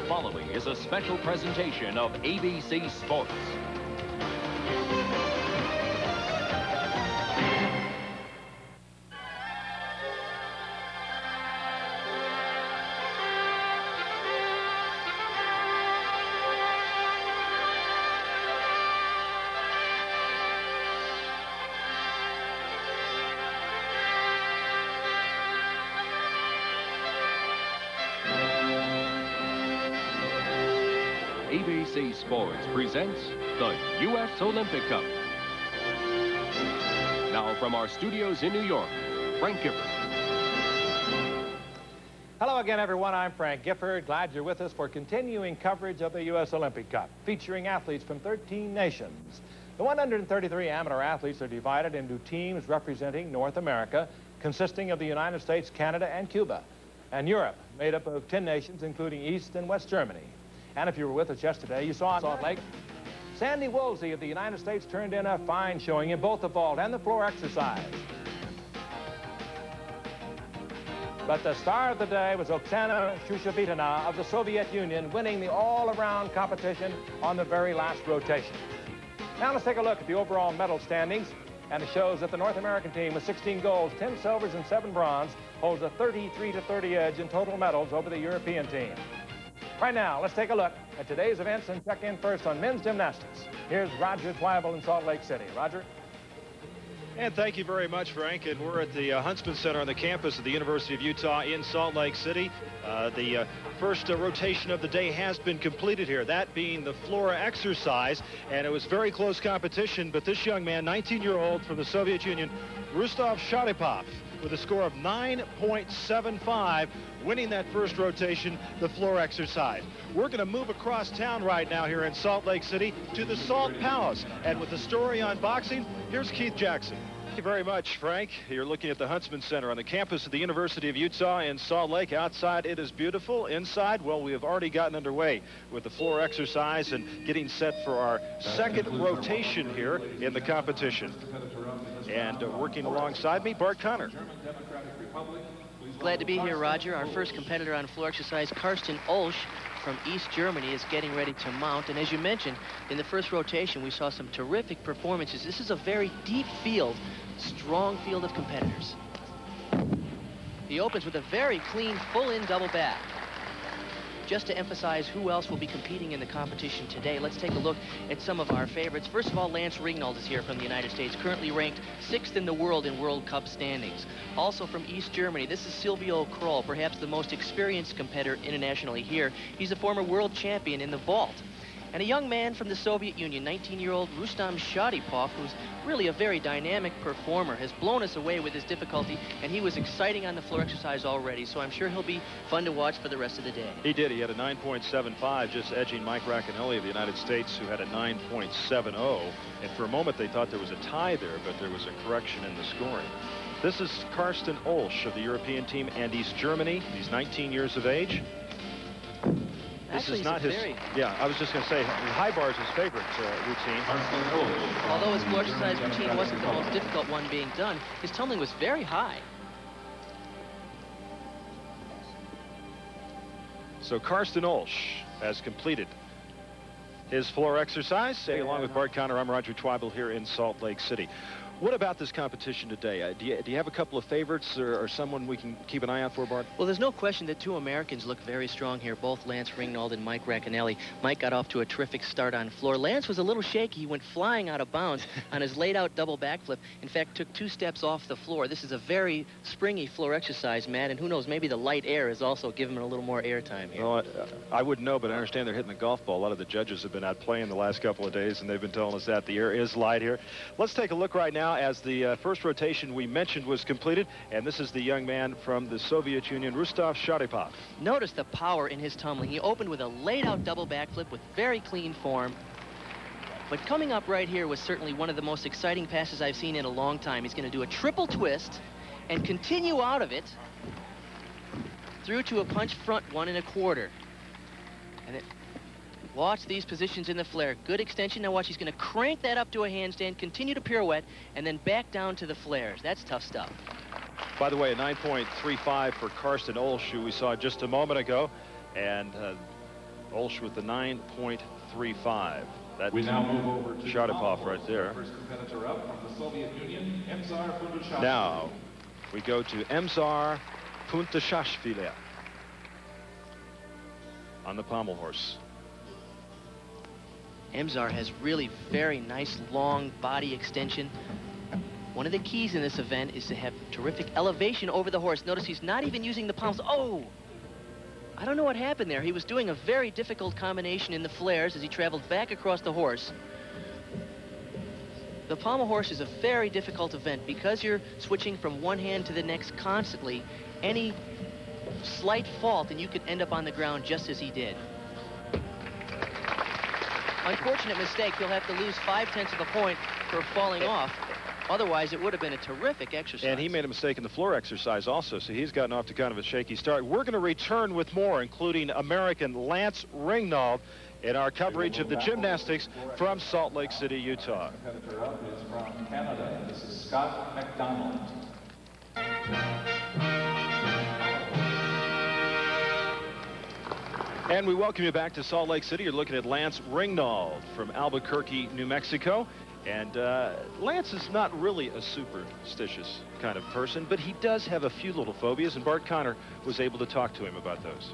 following is a special presentation of ABC Sports. ABC Sports presents the U.S. Olympic Cup. Now from our studios in New York, Frank Gifford. Hello again, everyone. I'm Frank Gifford. Glad you're with us for continuing coverage of the U.S. Olympic Cup, featuring athletes from 13 nations. The 133 amateur athletes are divided into teams representing North America, consisting of the United States, Canada, and Cuba, and Europe, made up of 10 nations, including East and West Germany. And if you were with us yesterday, you saw in Salt Lake, Sandy Woolsey of the United States turned in a fine showing in both the vault and the floor exercise. But the star of the day was Oksana Shushavitana of the Soviet Union, winning the all-around competition on the very last rotation. Now let's take a look at the overall medal standings, and it shows that the North American team with 16 golds, 10 silvers, and 7 bronze holds a 33-30 edge in total medals over the European team. Right now, let's take a look at today's events and check in first on men's gymnastics. Here's Roger Twyble in Salt Lake City. Roger? And thank you very much, Frank. And we're at the Huntsman Center on the campus of the University of Utah in Salt Lake City. The first rotation of the day has been completed here, that being the floor exercise. And it was very close competition, but this young man, 19-year-old from the Soviet Union, Rustov Sharipov, with a score of 9.75, winning that first rotation, the floor exercise. We're going to move across town right now here in Salt Lake City to the Salt Palace. And with the story on boxing, here's Keith Jackson. Thank you very much, Frank. You're looking at the Huntsman Center on the campus of the University of Utah in Salt Lake. Outside, it is beautiful. Inside, well, we have already gotten underway with the floor exercise and getting set for our second rotation here in the competition. And working alongside me, Bart Connor. Glad to be here, Roger. Our first competitor on floor exercise, Karsten Olsch from East Germany, is getting ready to mount. And as you mentioned, in the first rotation, we saw some terrific performances. This is a very deep field, strong field of competitors. He opens with a very clean, full-in double back. Just to emphasize who else will be competing in the competition today, let's take a look at some of our favorites. First of all, Lance Ringnold is here from the United States, currently ranked 6th in the world in World Cup standings. Also from East Germany, this is Silvio Kroll, perhaps the most experienced competitor internationally here. He's a former world champion in the vault. And a young man from the Soviet Union, 19-year-old Rustam Sharipov, who's really a very dynamic performer, has blown us away with his difficulty, and he was exciting on the floor exercise already, so I'm sure he'll be fun to watch for the rest of the day. He did. He had a 9.75, just edging Mike Racanelli of the United States, who had a 9.70. And for a moment, they thought there was a tie there, but there was a correction in the scoring. This is Karsten Olsch of the European team and East Germany. He's 19 years of age. This is not his. Yeah, I was just going to say, high bar is his favorite routine. Although his floor exercise routine wasn't the most difficult one being done, his tumbling was very high. So Karsten Olsch has completed his floor exercise. Along with Bart Connor, I'm Roger Twyble here in Salt Lake City. What about this competition today? Do you have a couple of favorites or someone we can keep an eye out for, Bart? Well, there's no question that two Americans look very strong here, both Lance Ringnold and Mike Racanelli. Mike got off to a terrific start on floor. Lance was a little shaky. He went flying out of bounds on his laid-out double backflip. In fact, took 2 steps off the floor. This is a very springy floor exercise, Matt, and who knows, maybe the light air is also giving him a little more air time here. Well, I wouldn't know, but I understand they're hitting the golf ball. A lot of the judges have been out playing the last couple of days, and they've been telling us that the air is light here. Let's take a look right now as the first rotation we mentioned was completed, and this is the young man from the Soviet Union, Rustov Sharipov. Notice the power in his tumbling. He opened with a laid-out double backflip with very clean form. But coming up right here was certainly one of the most exciting passes I've seen in a long time. He's going to do a triple twist and continue out of it through to a punch front 1 1/4. And watch these positions in the flare. Good extension. Now watch, he's going to crank that up to a handstand, continue to pirouette, and then back down to the flares. That's tough stuff. By the way, a 9.35 for Karsten Olsch, who we saw just a moment ago. And Olsch with the 9.35. That We now move over to Sharapov right there. First competitor up from the Soviet Union, Emzar Pundushashvili. Now we go to Emzar Pundushashvili on the pommel horse. Emzar has really very nice long body extension. One of the keys in this event is to have terrific elevation over the horse. Notice he's not even using the palms. Oh! I don't know what happened there. He was doing a very difficult combination in the flares as he traveled back across the horse. The pommel horse is a very difficult event because you're switching from one hand to the next constantly. Any slight fault and you could end up on the ground just as he did. Unfortunate mistake. He'll have to lose 5/10 of a point for falling off. Otherwise, it would have been a terrific exercise. And he made a mistake in the floor exercise also, so he's gotten off to kind of a shaky start. We're going to return with more, including American Lance Ringnauld in our coverage of the gymnastics from Salt Lake City, Utah. Competitor up is from Canada. This is Scott McDonald. And we welcome you back to Salt Lake City. You're looking at Lance Ringnauld from Albuquerque, New Mexico. And Lance is not really a superstitious kind of person, but he does have a few little phobias, and Bart Connor was able to talk to him about those.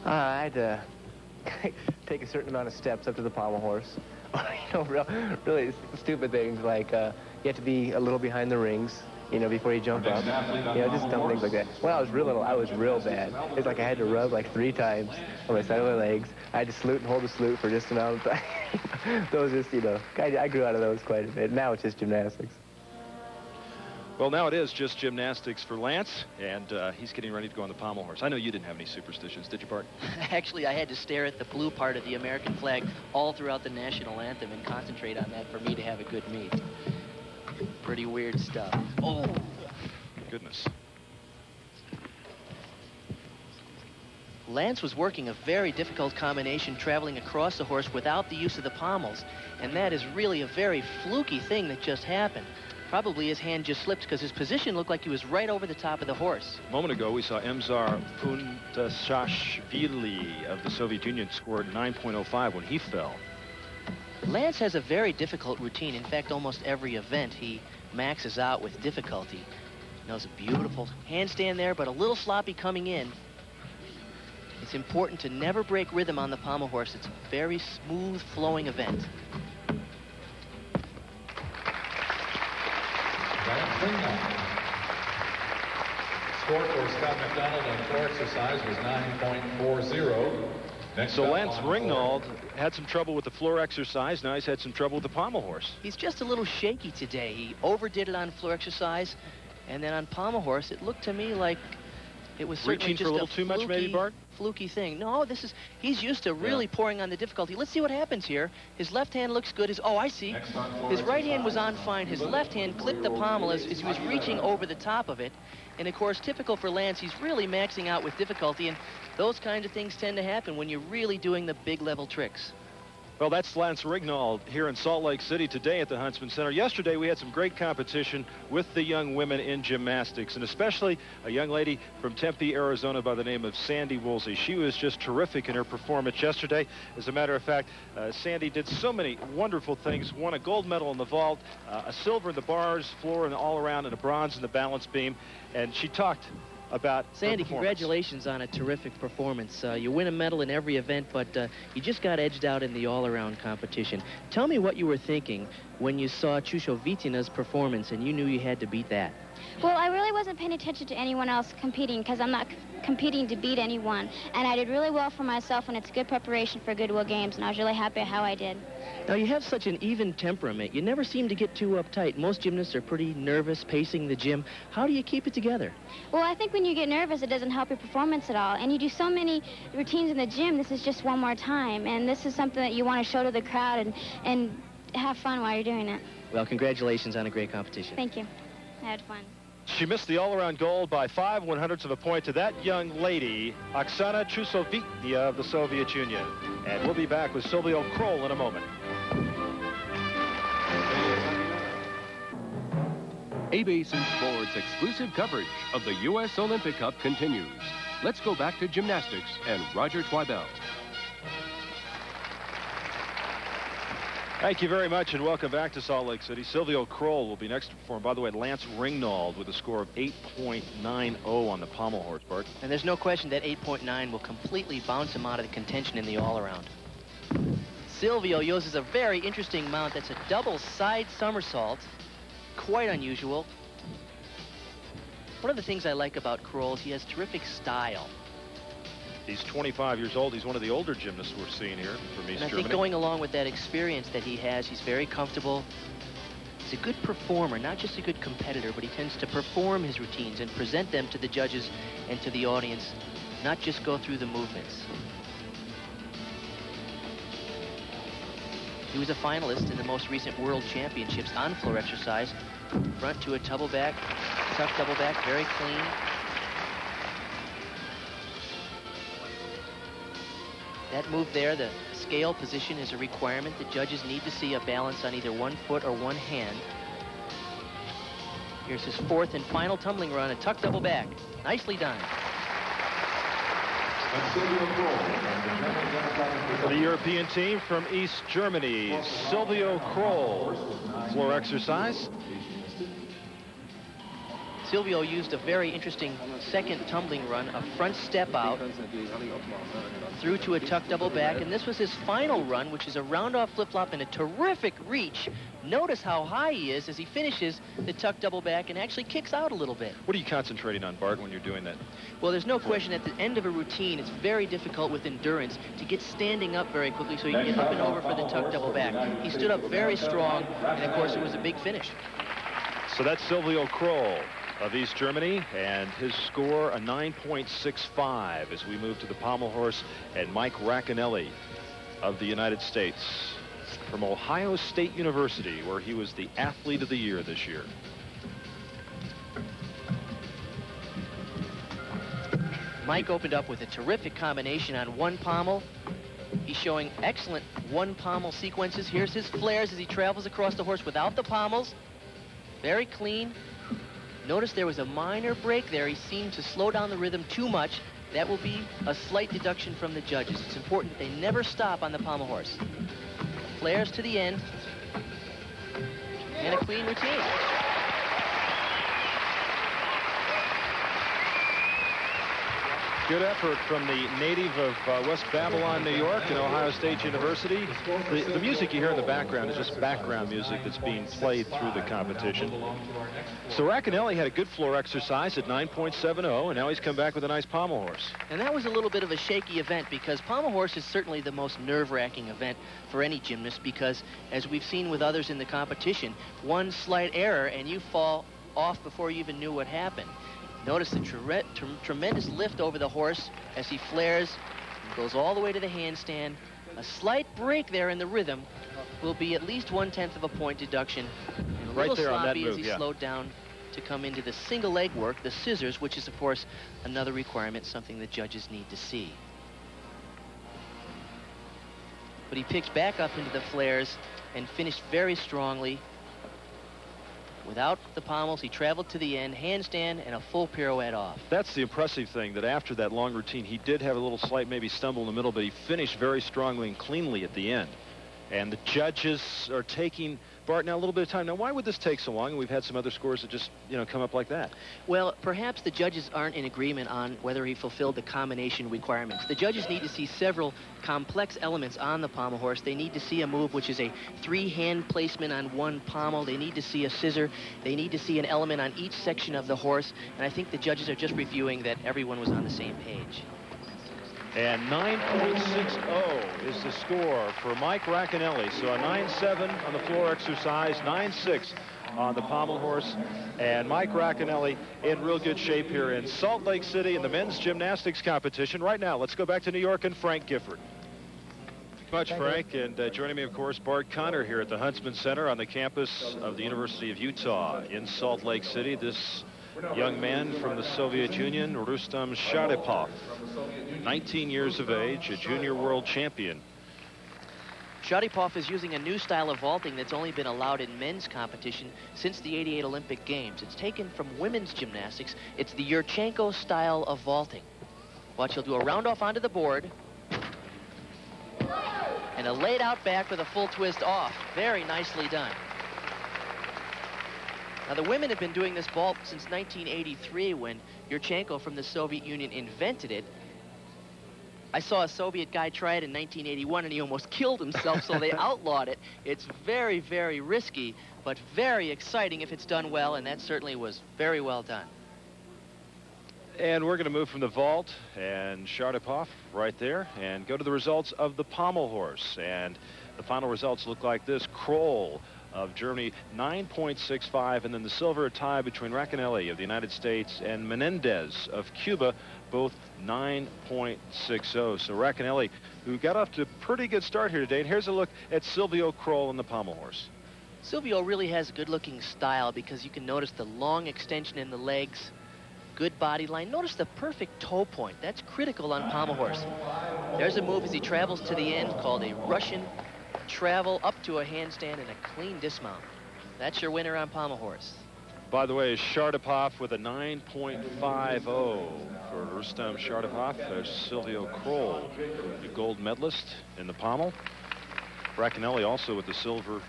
I had to take a certain amount of steps up to the pommel horse. You know, really stupid things like you have to be a little behind the rings, you know, before you jump up. You know, just dumb things like that. When I was real little, I was real bad. It's like I had to rub like 3 times on my side of my legs. I had to salute and hold the salute for just an amount of time. Those just, you know, I grew out of those quite a bit. Now it's just gymnastics. Well, now it is just gymnastics for Lance, and he's getting ready to go on the pommel horse. I know you didn't have any superstitions, did you, Bart? Actually, I had to stare at the blue part of the American flag all throughout the national anthem and concentrate on that for me to have a good meet. Pretty weird stuff. Oh! Goodness. Lance was working a very difficult combination traveling across the horse without the use of the pommels, and that is really a very fluky thing that just happened. Probably his hand just slipped because his position looked like he was right over the top of the horse. A moment ago, we saw Emzar Pundushashvili of the Soviet Union scored 9.05 when he fell. Lance has a very difficult routine. In fact, almost every event he maxes out with difficulty. Knows a beautiful handstand there, but a little sloppy coming in. It's important to never break rhythm on the pommel horse. It's a very smooth flowing event. Lance Ringnauld. Score for Scott McDonald on floor exercise was 9.40. Next So up Lance on Ringnauld had some trouble with the floor exercise. Now he's had some trouble with the pommel horse. He's just a little shaky today. He overdid it on floor exercise, and then on pommel horse, it looked to me like it was certainly Reaching just for a little too much, maybe, Bart? Fluky thing. No, he's used to really pouring on the difficulty. Let's see what happens here. His left hand looks good. Oh, I see. His right hand was on fine. His left hand clipped the pommel as he was reaching over the top of it. And of course, typical for Lance, he's really maxing out with difficulty, and those kinds of things tend to happen when you're really doing the big level tricks. Well, that's Lance Ringnauld here in Salt Lake City today at the Huntsman Center. Yesterday, we had some great competition with the young women in gymnastics, and especially a young lady from Tempe, Arizona by the name of Sandy Woolsey. She was just terrific in her performance yesterday. As a matter of fact, Sandy did so many wonderful things, won a gold medal in the vault, a silver in the bars, floor, and all around, and a bronze in the balance beam, and she talked about Sandy, congratulations on a terrific performance. You win a medal in every event, but you just got edged out in the all-around competition. Tell me what you were thinking when you saw Chushovitina's performance and you knew you had to beat that. Well, I really wasn't paying attention to anyone else competing because I'm not competing to beat anyone. And I did really well for myself, and it's good preparation for Goodwill Games, and I was really happy how I did. Now, you have such an even temperament. You never seem to get too uptight. Most gymnasts are pretty nervous pacing the gym. How do you keep it together? Well, I think when you get nervous, it doesn't help your performance at all. And you do so many routines in the gym, this is just one more time. And this is something that you want to show to the crowd and have fun while you're doing it. Well, congratulations on a great competition. Thank you. I had fun. She missed the all-around gold by 5/100ths of a point to that young lady, Oksana Chusovitina of the Soviet Union. And we'll be back with Silvio Kroll in a moment. ABC Sports' exclusive coverage of the U.S. Olympic Cup continues. let's go back to gymnastics and Roger Twibell. Thank you very much, and welcome back to Salt Lake City. Silvio Kroll will be next to perform. By the way, Lance Ringnauld with a score of 8.90 on the pommel horse, Bart. And there's no question that 8.9 will completely bounce him out of the contention in the all-around. Silvio uses a very interesting mount. That's a double side somersault. Quite unusual. One of the things I like about Kroll is he has terrific style. He's 25 years old. He's one of the older gymnasts we're seeing here from East And I Germany. think going along with that experience that he has, he's very comfortable. He's a good performer, not just a good competitor, but he tends to perform his routines and present them to the judges and to the audience, not just go through the movements. He was a finalist in the most recent World Championships on floor exercise. Front to a double back, tuck double back, very clean. That move there, the scale position, is a requirement. The judges need to see a balance on either one foot or one hand. Here's his fourth and final tumbling run, a tuck double back. Nicely done. For the European team from East Germany, Silvio Kroll. Floor exercise. Silvio used a very interesting second tumbling run, a front step out, through to a tuck double back, and this was his final run, which is a round-off flip-flop and a terrific reach. Notice how high he is as he finishes the tuck double back and actually kicks out a little bit. What are you concentrating on, Bart, when you're doing that? Well, there's no question at the end of a routine, it's very difficult with endurance to get standing up very quickly so you can get up and over for the tuck double back. He stood up very strong, and of course it was a big finish. So that's Silvio Kroll of East Germany, and his score a 9.65 as we move to the pommel horse, and Mike Racanelli of the United States from Ohio State University, where he was the Athlete of the Year this year. Mike opened up with a terrific combination on one pommel. He's showing excellent one pommel sequences. Here's his flares as he travels across the horse without the pommels. Very clean. Notice there was a minor break there. He seemed to slow down the rhythm too much. That will be a slight deduction from the judges. It's important that they never stop on the pommel horse. Flares to the end. And a clean routine. Good effort from the native of West Babylon, New York, and Ohio State University. The music you hear in the background is just background music that's being played through the competition. So Racanelli had a good floor exercise at 9.70, and now he's come back with a nice pommel horse. And that was a little bit of a shaky event because pommel horse is certainly the most nerve-wracking event for any gymnast because, as we've seen with others in the competition, one slight error and you fall off before you even knew what happened. Notice the tremendous lift over the horse as he flares and goes all the way to the handstand. A slight break there in the rhythm will be at least 1/10 of a point deduction. And a Right little there on that sloppy move, as he yeah. slowed down to come into the single leg work, the scissors, which is, of course, another requirement, something the judges need to see. But he picks back up into the flares and finished very strongly. Without the pommels, he traveled to the end, handstand, and a full pirouette off. That's the impressive thing, that after that long routine, he did have a little slight maybe stumble in the middle, but he finished very strongly and cleanly at the end. And the judges are taking, Bart, now a little bit of time. Now, why would this take so long? We've had some other scores that just, come up like that. Well, perhaps the judges aren't in agreement on whether he fulfilled the combination requirements. The judges need to see several complex elements on the pommel horse. They need to see a move which is a three-hand placement on one pommel. They need to see a scissor. They need to see an element on each section of the horse. And I think the judges are just reviewing that everyone was on the same page. And 9.60 is the score for Mike Racanelli. So a 9.7 on the floor exercise, 9.6 on the pommel horse. And Mike Racanelli in real good shape here in Salt Lake City in the men's gymnastics competition. Right now, let's go back to New York and Frank Gifford. Much, Frank, and joining me, of course, Bart Connor here at the Huntsman Center on the campus of the University of Utah in Salt Lake City. This young man from the Soviet Union, Rustam Sharipov, 19 years of age, a junior world champion. Sharipov is using a new style of vaulting that's only been allowed in men's competition since the '88 Olympic Games. It's taken from women's gymnastics. It's the Yurchenko style of vaulting. Watch, he'll do a round off onto the board. And a laid out back with a full twist off. Very nicely done. Now, the women have been doing this vault since 1983 when Yurchenko from the Soviet Union invented it. I saw a Soviet guy try it in 1981 and he almost killed himself, so they outlawed it. It's very, very risky, but very exciting if it's done well, and that certainly was very well done. And we're going to move from the vault and Sharapov right there and go to the results of the pommel horse. And the final results look like this. Kroll of Germany, 9.65, and then the silver tie between Racanelli of the United States and Menendez of Cuba, both 9.60. So Racanelli, who got off to a pretty good start here today. And here's a look at Silvio Kroll in the pommel horse. Silvio really has a good-looking style because you can notice the long extension in the legs, good body line. Notice the perfect toe point. That's critical on pommel horse. There's a move as he travels to the end called a Russian travel up to a handstand and a clean dismount. That's your winner on pommel horse. By the way, Sharapov with a 9.50 for Rustam Sharapov. There's Silvio Kroll, the gold medalist in the pommel. Racanelli also with the silver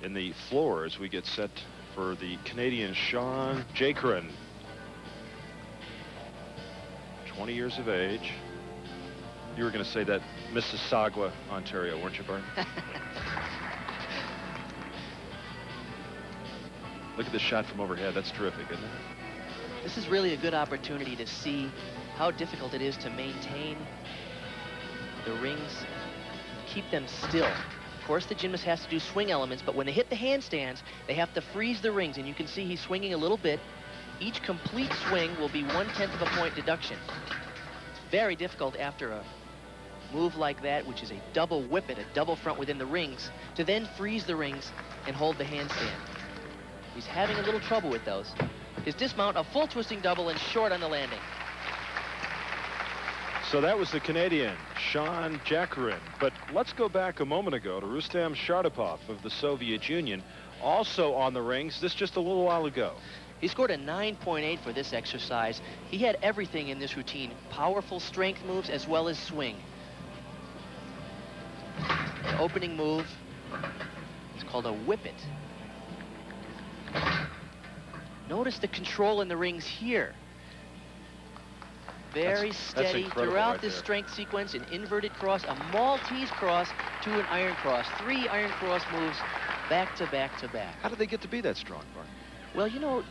in the floor as we get set for the Canadian Sean Jakerin. 20 years of age. You were going to say that Mississauga, Ontario, weren't you, Bart? Look at this shot from overhead. That's terrific, isn't it? This is really a good opportunity to see how difficult it is to maintain the rings, keep them still. Of course, the gymnast has to do swing elements, but when they hit the handstands, they have to freeze the rings, and you can see he's swinging a little bit. Each complete swing will be 1/10 of a point deduction. It's very difficult after a move like that, which is a double whippet, a double front within the rings, to then freeze the rings and hold the handstand. He's having a little trouble with those. His dismount, a full twisting double and short on the landing. So that was the Canadian, Sean Jakerin. But let's go back a moment ago to Rustam Sharapov of the Soviet Union, also on the rings, this just a little while ago. He scored a 9.8 for this exercise. He had everything in this routine, powerful strength moves as well as swing. The opening move is called a whippet. Notice the control in the rings here. Very steady throughout right this there. strength sequence, an inverted cross, a Maltese cross to an iron cross. 3 iron cross moves back to back to back. How did they get to be that strong, Bart? Well, you know,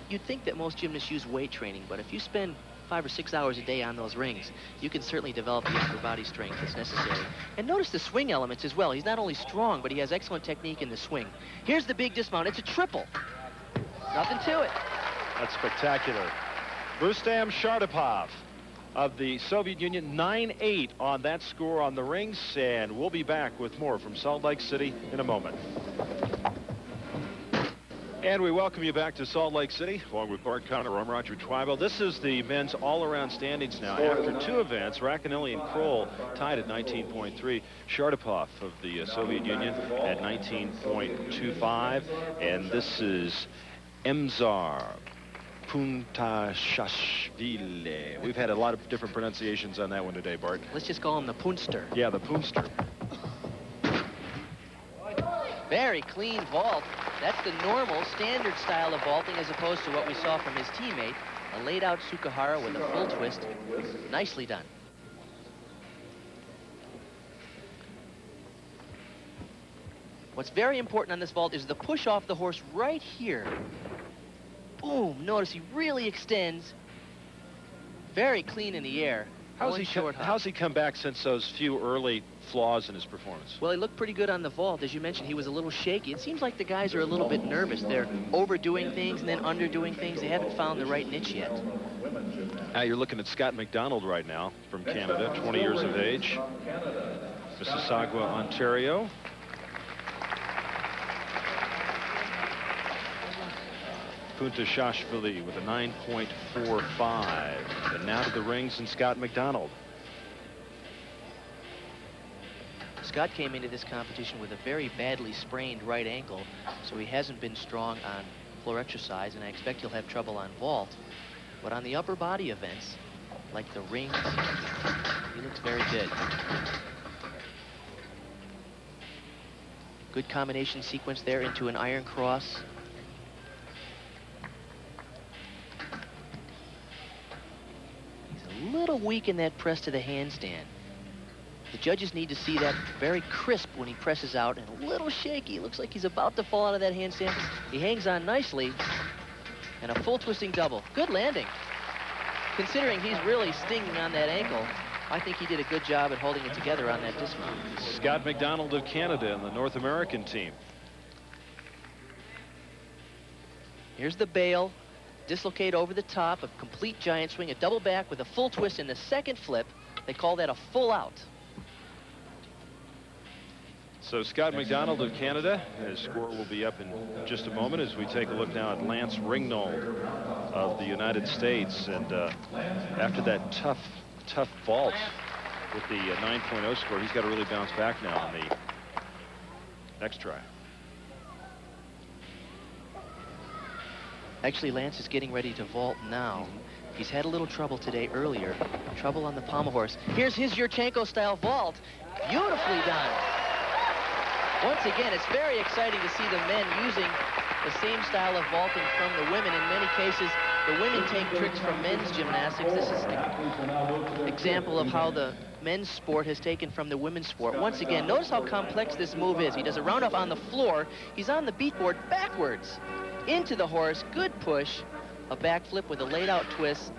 you'd think that most gymnasts use weight training, but if you spend 5 or 6 hours a day on those rings, you can certainly develop the upper body strength that's necessary. And notice the swing elements as well. He's not only strong, but he has excellent technique in the swing. Here's the big dismount. It's a triple. Nothing to it. That's spectacular. Rustam Sharapov of the Soviet Union, 9-8 on that score on the rings, and we'll be back with more from Salt Lake City in a moment. And we welcome you back to Salt Lake City. Along with Bart Conner, I'm Roger Twyvell. This is the men's all-around standings now. After 2 events, Racanelli and Kroll tied at 19.3. Sharapov of the Soviet Union at 19.25. And this is Emzar Puntashashvili. We've had a lot of different pronunciations on that one today, Bart. Let's just call him the Punster. Yeah, the Punster. Very clean vault. That's the normal, standard style of vaulting as opposed to what we saw from his teammate. A laid-out Sukahara with a full twist. Nicely done. What's very important on this vault is the push off the horse right here. Boom. Notice he really extends. Very clean in the air. How's he come back since those few early flaws in his performance? Well, he looked pretty good on the vault. As you mentioned, he was a little shaky. It seems like the guys are a little bit nervous. They're overdoing things and then underdoing things. They haven't found the right niche yet. Now you're looking at Scott McDonald right now from Canada, 20 years of age. Mississauga, Ontario. Puntashashvili with a 9.45. And now to the rings and Scott McDonald. Scott came into this competition with a very badly sprained right ankle, so he hasn't been strong on floor exercise, and I expect he'll have trouble on vault. But on the upper body events, like the rings. He looks very good. Good combination sequence there into an iron cross. He's a little weak in that press to the handstand. The judges need to see that very crisp when he presses out and a little shaky. Looks like he's about to fall out of that handstand. He hangs on nicely. And a full twisting double. Good landing. Considering he's really stinging on that ankle, I think he did a good job at holding it together on that dismount. Scott McDonald of Canada in the North American team. Here's the bail. Dislocate over the top, a complete giant swing, a double back with a full twist in the second flip. They call that a full out. So Scott McDonald of Canada, his score will be up in just a moment as we take a look now at Lance Ringnold of the United States. And after that tough vault with the 9.0 score, he's got to really bounce back now on the next try. Actually, Lance is getting ready to vault now. He's had a little trouble today earlier. Trouble on the pommel horse. Here's his Yurchenko-style vault. Beautifully done. Once again, it's very exciting to see the men using the same style of vaulting from the women. In many cases, the women take tricks from men's gymnastics. This is an example of how the men's sport has taken from the women's sport. Once again, notice how complex this move is. He does a roundoff on the floor. He's on the beatboard backwards into the horse. Good push. A backflip with a laid-out twist.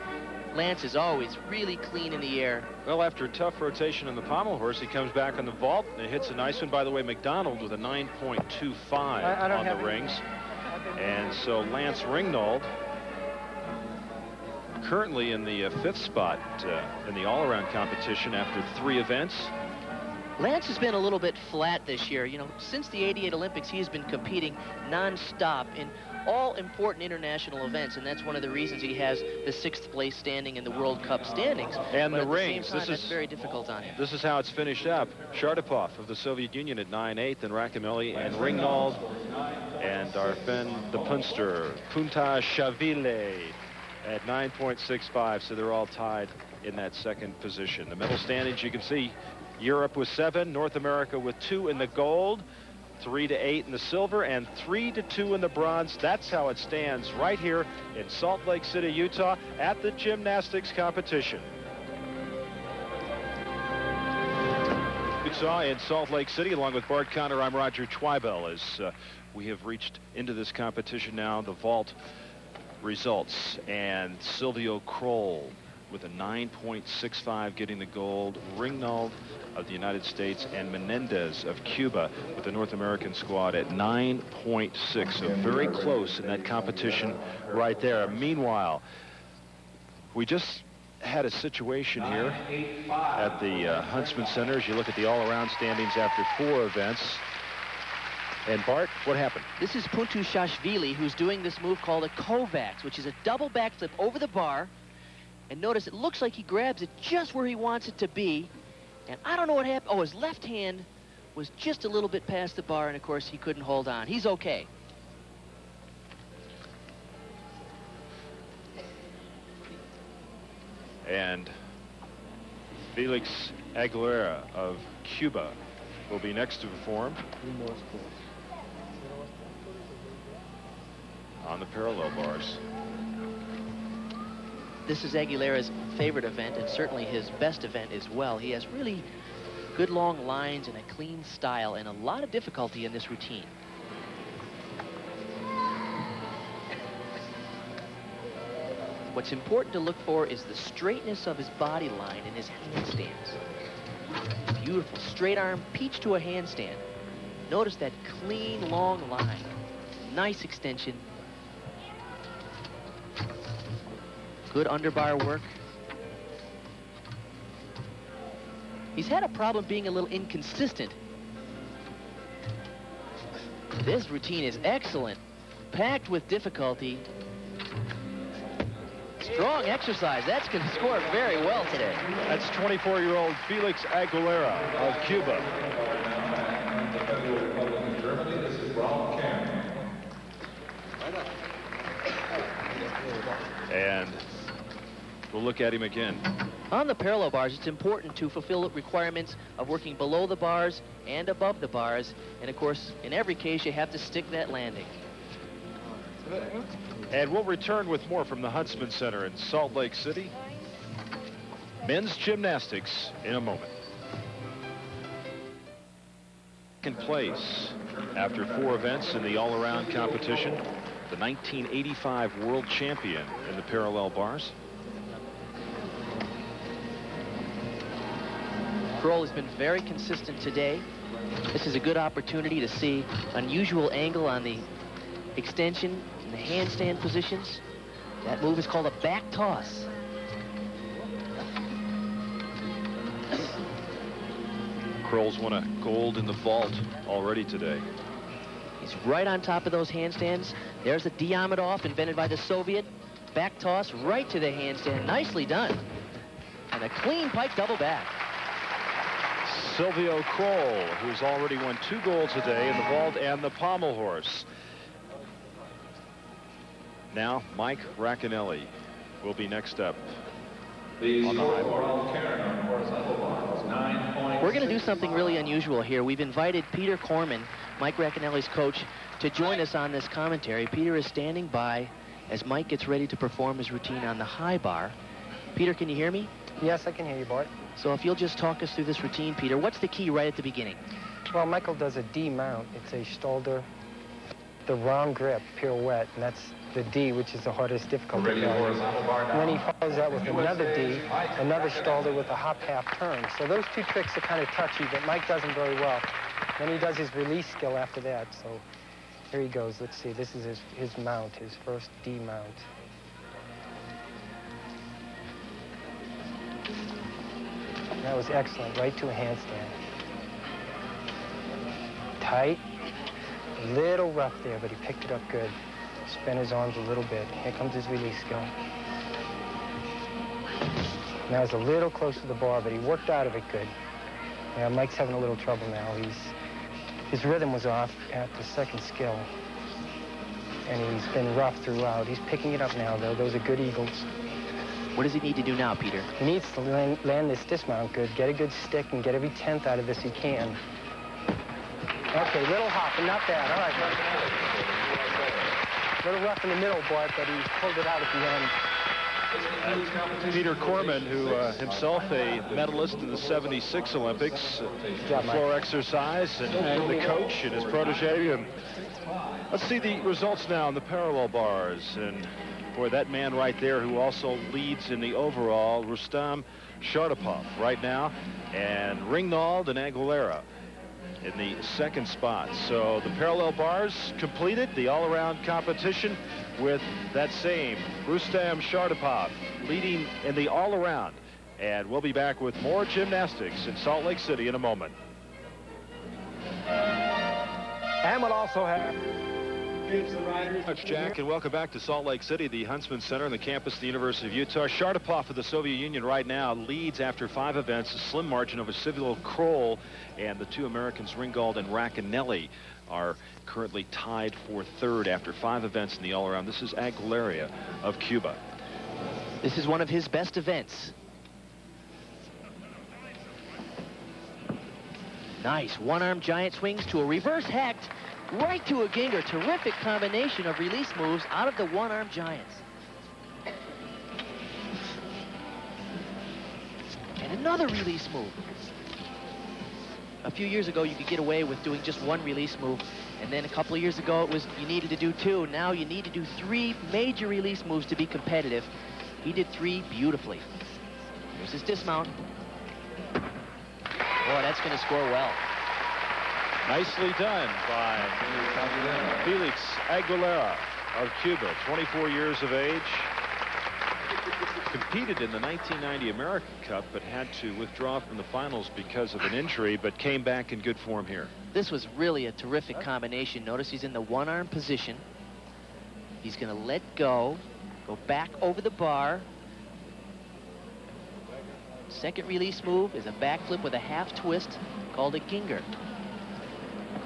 Lance is always really clean in the air. Well, after a tough rotation on the pommel horse, he comes back on the vault and hits a nice one. By the way, McDonald with a 9.25 on the rings. And so Lance Ringnold currently in the 5th spot in the all-around competition after 3 events. Lance has been a little bit flat this year. You know, since the '88 Olympics, he has been competing non-stop in all important international events, and that's one of the reasons he has the 6th place standing in the World Cup standings. And but the at rings, the same time, that's very difficult on him. This is how it's finished up. Sharapov of the Soviet Union at 9/8, and Rakameli and Ringnold and Arfen the Punster, Puntashvili at 9.65, so they're all tied in that 2nd position. The medal standings, you can see Europe with 7, North America with 2 in the gold, 3-8 in the silver, and 3-2 in the bronze. That's how it stands right here in Salt Lake City, Utah, at the gymnastics competition. Utah in Salt Lake City, along with Bart Conner, I'm Roger Twibell. As we have reached into this competition now, the vault results, and Silvio Kroll with a 9.65 getting the gold. Ringnold of the United States and Menendez of Cuba with the North American squad at 9.6. So very close in that competition right there. Meanwhile, we just had a situation here at the Huntsman Center as you look at the all-around standings after 4 events. And Bart, what happened? This is Puntashvili, who's doing this move called a Kovacs, which is a double backflip over the bar. And notice it looks like he grabs it just where he wants it to be. And I don't know what happened. Oh, his left hand was just a little bit past the bar, and of course he couldn't hold on. He's okay. And Felix Aguilera of Cuba will be next to perform on the parallel bars. This is Aguilera's favorite event, and certainly his best event as well. He has really good long lines and a clean style and a lot of difficulty in this routine. What's important to look for is the straightness of his body line and his handstands. Beautiful straight arm peach to a handstand. Notice that clean long line. Nice extension. Good underbar work. He's had a problem being a little inconsistent. This routine is excellent, packed with difficulty. Strong exercise. That's going to score very well today. That's 24-year-old Felix Aguilera of Cuba. Germany, this is Ron Camp. And We'll look at him again. On the parallel bars, it's important to fulfill the requirements of working below the bars and above the bars. And of course, in every case, you have to stick that landing. And we'll return with more from the Huntsman Center in Salt Lake City. Men's gymnastics in a moment. Second place after 4 events in the all-around competition, the 1985 world champion in the parallel bars. Kroll has been very consistent today. This is a good opportunity to see unusual angle on the extension and the handstand positions. That move is called a back toss. Kroll's won a gold in the vault already today. He's right on top of those handstands. There's a Diamondov invented by the Soviet. Back toss right to the handstand. Nicely done. And a clean pike double back. Silvio Kroll, who's already won 2 golds today in the vault and the pommel horse. Now, Mike Racanelli will be next up. The score for Al Karen on horizontal bar is 9 We're going to do something really unusual here. We've invited Peter Corman, Mike Racanelli's coach, to join us on this commentary. Peter is standing by as Mike gets ready to perform his routine on the high bar. Peter, can you hear me? Yes, I can hear you, Bart. So if you'll just talk us through this routine, Peter, what's the key right at the beginning? Well, Michael does a D mount. It's a Stalder, the round grip pirouette, and that's the D, which is the hardest difficulty. And then he follows that with another D, another Stalder with a hop half turn. So those 2 tricks are kind of touchy, but Mike does them very well. Then he does his release skill after that. So here he goes. Let's see. This is his mount, his first D mount. That was excellent, right to a handstand. Tight, a little rough there, but he picked it up good. Spin his arms a little bit. Here comes his release skill. That was a little close to the bar, but he worked out of it good. Yeah, Mike's having a little trouble now. His rhythm was off at the second skill, and he's been rough throughout. He's picking it up now, though. Those are good eagles. What does he need to do now, Peter? He needs to land this dismount good, get a good stick, and get every 10th out of this he can. Okay, little hop, but not bad. All right. A little rough in the middle, Bart, but he pulled it out at the end. Peter Corman, who himself a medalist in the '76 Olympics, floor exercise, and the coach and his protege. And let's see the results now in the parallel bars. And boy, that man right there who also leads in the overall, Rustam Shartapov right now, and Ringnauld and Aguilera in the second spot. So the parallel bars completed, the all-around competition with that same Rustam Shartapov leading in the all-around. And we'll be back with more gymnastics in Salt Lake City in a moment. And we'll also have... Much, Jack, and welcome back to Salt Lake City, the Huntsman Center on the campus of the University of Utah. Shartapov of the Soviet Union right now leads after 5 events, a slim margin over Silvio Kroll, and the 2 Americans, Ringnauld and Racanelli, are currently tied for 3rd after 5 events in the all-around. This is Aguilera of Cuba. This is one of his best events. Nice one-arm giant swings to a reverse hacked right to a Ginger. Terrific combination of release moves out of the one-arm giants. And another release move. A few years ago, you could get away with doing just 1 release move. And then a couple of years ago, it was you needed to do 2. Now you need to do 3 major release moves to be competitive. He did 3 beautifully. Here's his dismount. Boy, that's going to score well. Nicely done by Felix Aguilera of Cuba, 24 years of age. Competed in the 1990 American Cup, but had to withdraw from the finals because of an injury, but came back in good form here. This was really a terrific combination. Notice he's in the one-arm position. He's going to let go back over the bar. Second release move is a backflip with a half twist called a Ginger.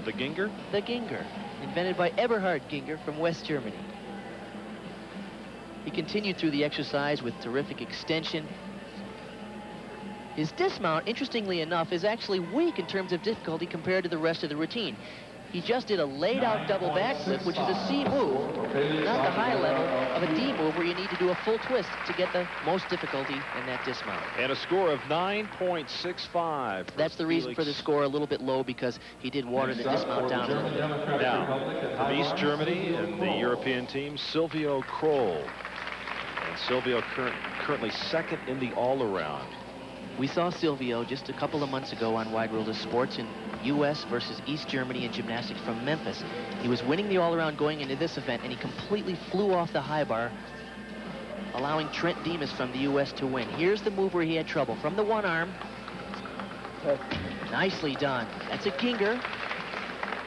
The Ginger? The Ginger, invented by Eberhard Ginger from West Germany. He continued through the exercise with terrific extension. His dismount, interestingly enough, is actually weak in terms of difficulty compared to the rest of the routine. He just did a laid-out double backflip, which is a C move, not the high level of a D move where you need to do a full twist to get the most difficulty in that dismount. And a score of 9.65. That's the reason for the score a little bit low, because he did water the dismount down a little bit. Now, from East Germany and the European team, Silvio Kroll. And Silvio currently second in the all-around. We saw Silvio just a couple of months ago on Wide World of Sports in U.S. versus East Germany in gymnastics from Memphis. He was winning the all-around going into this event, and he completely flew off the high bar, allowing Trent Demas from the U.S. to win. Here's the move where he had trouble. From the one arm. Nicely done. That's a Ginger.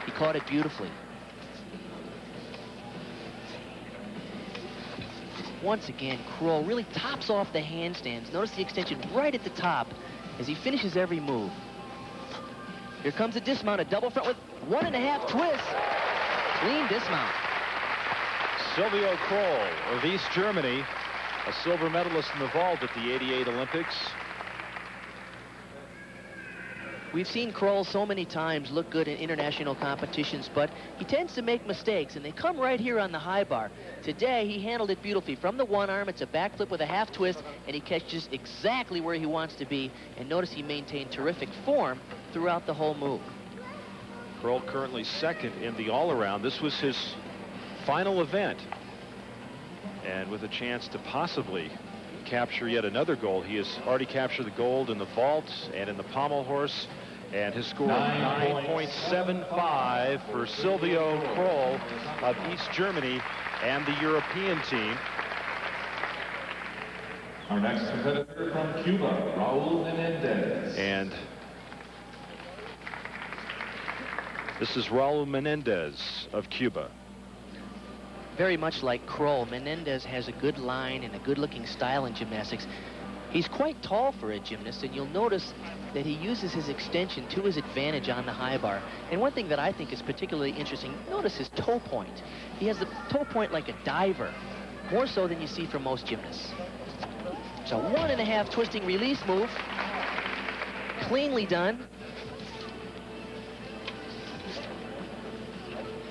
He caught it beautifully. Once again, Kroll really tops off the handstands. Notice the extension right at the top as he finishes every move. Here comes a dismount, a double front with 1.5 twists. Clean dismount. Silvio Kroll of East Germany, a silver medalist in the vault at the '88 Olympics. We've seen Kroll so many times look good in international competitions, but he tends to make mistakes, and they come right here on the high bar. Today, he handled it beautifully. From the one arm, it's a backflip with a half twist, and he catches exactly where he wants to be. And notice he maintained terrific form throughout the whole move. Kroll currently second in the all-around. This was his final event, and with a chance to possibly capture yet another gold. He has already captured the gold in the vault and in the pommel horse, and his score of 9.75 for Silvio Kroll of East Germany and the European team. Our next competitor from Cuba, Raul Menendez. And this is Raul Menendez of Cuba. Very much like Kroll, Menendez has a good line and a good-looking style in gymnastics. He's quite tall for a gymnast, and you'll notice that he uses his extension to his advantage on the high bar. And one thing that I think is particularly interesting, notice his toe point. He has the toe point like a diver, more so than you see from most gymnasts. It's a 1.5 twisting release move. Cleanly done.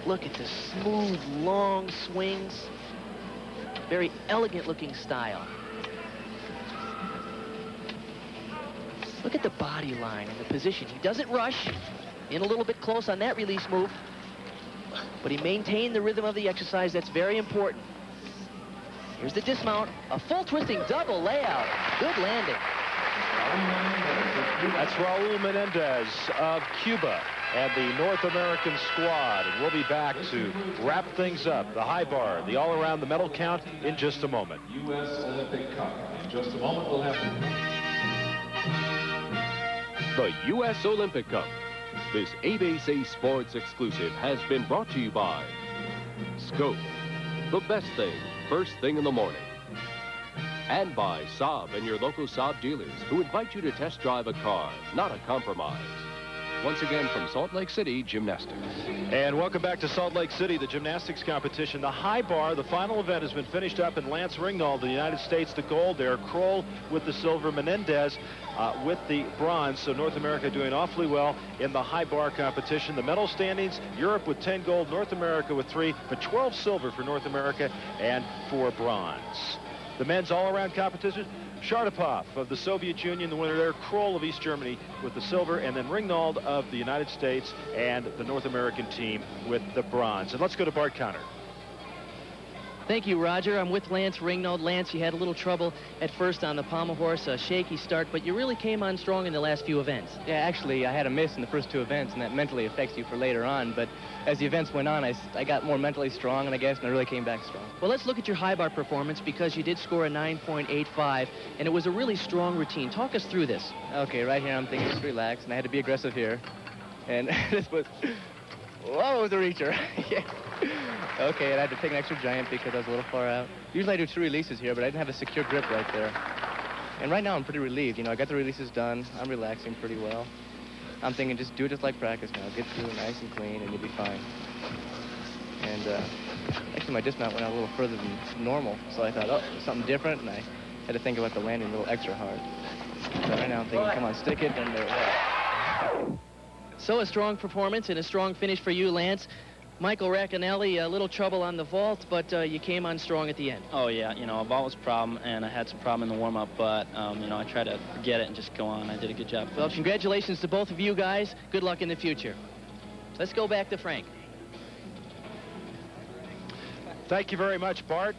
Look at the smooth, long swings. Very elegant looking style. Look at the body line and the position. He doesn't rush. In a little bit close on that release move. But he maintained the rhythm of the exercise. That's very important. Here's the dismount. A full twisting double layout. Good landing. That's Raul Menendez of Cuba and the North American squad. And we'll be back to wrap things up. The high bar, the all-around, the medal count in just a moment. U.S. Olympic Cup. In just a moment, we'll have The U.S. Olympic Cup. This ABC Sports exclusive has been brought to you by Scope, the best thing, first thing in the morning. And by Saab and your local Saab dealers, who invite you to test drive a car, not a compromise. Once again from Salt Lake City Gymnastics. And welcome back to Salt Lake City, the gymnastics competition. The high bar, the final event, has been finished up, and Lance Ringnauld, the United States, the gold there. Kroll with the silver, Menendez with the bronze. So North America doing awfully well in the high bar competition. The medal standings, Europe with 10 gold, North America with 3, but 12 silver for North America and 4 bronze. The men's all-around competition, Sharapov of the Soviet Union, the winner there. Kroll of East Germany with the silver, and then Ringnauld of the United States and the North American team with the bronze. And let's go to Bart Conner. Thank you, Roger. I'm with Lance Ringnauld. Lance, you had a little trouble at first on the pommel horse, a shaky start, but you really came on strong in the last few events. Yeah, actually, I had a miss in the first 2 events, and that mentally affects you for later on. But as the events went on, I got more mentally strong, and I guess, and I really came back strong. Well, let's look at your high bar performance, because you did score a 9.85, and it was a really strong routine. Talk us through this. Okay, right here I'm thinking just relax, and I had to be aggressive here. And this was, whoa, it was a reacher. Yeah. Okay, and I had to take an extra giant because I was a little far out. Usually I do 2 releases here, but I didn't have a secure grip right there. And right now I'm pretty relieved. You know, I got the releases done. I'm relaxing pretty well. I'm thinking just do it just like practice now. Get through nice and clean, and you'll be fine. And actually my dismount went out a little further than normal, so I thought, oh, something different, and I had to think about the landing a little extra hard. So right now I'm thinking, come on, stick it, and there it was. So a strong performance and a strong finish for you, Lance. Michael Racanelli, a little trouble on the vault, but you came on strong at the end. Oh, yeah. A vault was a problem, and I had some problem in the warm-up, but, I tried to forget it and just go on. I did a good job. Well, congratulations to both of you guys. Good luck in the future. Let's go back to Frank. Thank you very much, Bart.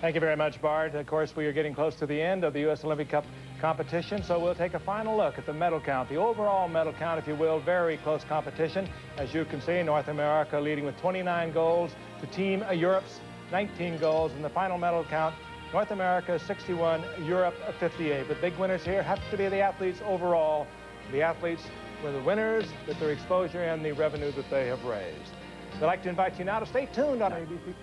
Thank you very much, Bart. Of course, we are getting close to the end of the U.S. Olympic Cup competition, so we'll take a final look at the medal count, the overall medal count, if you will. Very close competition. As you can see, North America leading with 29 golds to Team Europe's 19 golds. In the final medal count, North America 61, Europe 58. But big winners here have to be the athletes overall. The athletes were the winners with their exposure and the revenue that they have raised. I'd like to invite you now to stay tuned on ABC.